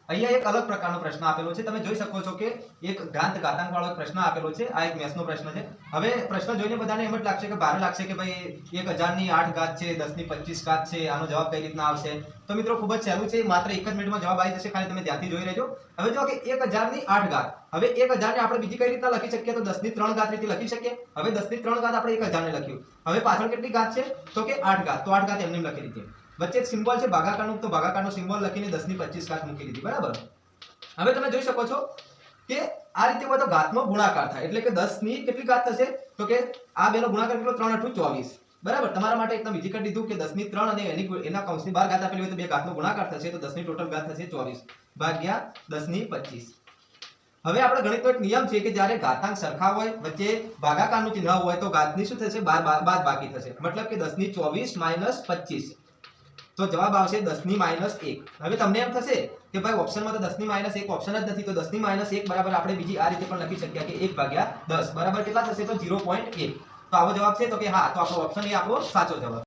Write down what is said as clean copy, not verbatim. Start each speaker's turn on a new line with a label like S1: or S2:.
S1: અહીંયા એક અલગ પ્રકારનો પ્રશ્ન આપેલો છે. તમે જોઈ શકો છો કે એક ઘાતાંક વાળો પ્રશ્ન આપેલો છે. આ એક મેથ્સનો પ્રશ્ન છે. હવે પ્રશ્ન જોઈને બધાને એમ જ લાગશે કે ભારે લાગશે કે ભાઈ 1000 ની 8 ઘાત છે, 10 ની 25 ઘાત છે, આનો જવાબ કઈ રીતના આવશે. તો મિત્રો ખૂબ જ સહેલું છે, માત્ર એક જ મિનિટમાં જવાબ આવી જશે. ખાલી તમે ધ્યાનથી જોઈ લેજો. હવે જો કે 1000 ની 8 ઘાત. હવે 1000 ને આપણે બીજી કઈ રીતના લખી શકીએ? તો 10 ની 3 ઘાત રીતે લખી શકીએ. હવે 10 ની 3 ઘાત આપણે 1000 ને લખ્યું. હવે પાછળ કેટલી ઘાત છે? તો કે 8 ઘાત. તો 8 ઘાત એમને લખી દીધી. વચ્ચે એક સિમ્બોલ છે ભાગાકારનો, તો ભાગાકારનો સિમ્બોલ લખીને 10 ની 25 ઘાત મૂકી દીધી. બરાબર. હવે તમે જોઈ શકો છો કે આ રીતે બધો ઘાતનો ગુણાકાર થાય એટલે કે 10 ની કેટલી ઘાત થશે? તો કે આ બેનો ગુણાકાર કેટલો? 3 × 8 = 24. બરાબર. તમારા માટે એકદમ ઈઝી કરી દીધું કે 10 ની 3 અને એના કૌંસની બહાર ઘાત આપેલી હોય તો બે ઘાતનો ગુણાકાર થશે. તો 10 ની ટોટલ ઘાત થશે 24 ભાગ્યા 10 ની 25. હવે આપણે ગણિતનો એક નિયમ છે કે જ્યારે ઘાતાંક સરખા હોય, વચ્ચે ભાગાકારનું ચિહ્ન હોય, તો ઘાતની શું થશે? બાદબાકી થશે. મતલબ કે 10 ની 24 - 25. તો જવાબ આવશે 10 ની -1. હવે તમને એમ થશે કે ભાઈ ઓપ્શનમાં તો 10 ની -1 ઓપ્શન જ નથી, તો 10 ની -1 બરાબર આપણે બીજી આ રીતે પણ લખી શકીએ કે 1/10 બરાબર કેટલા થશે? તો 0.1. તો આવો જવાબ છે. તો કે હા, તો આપણો ઓપ્શન એ આપણો સાચો જવાબ.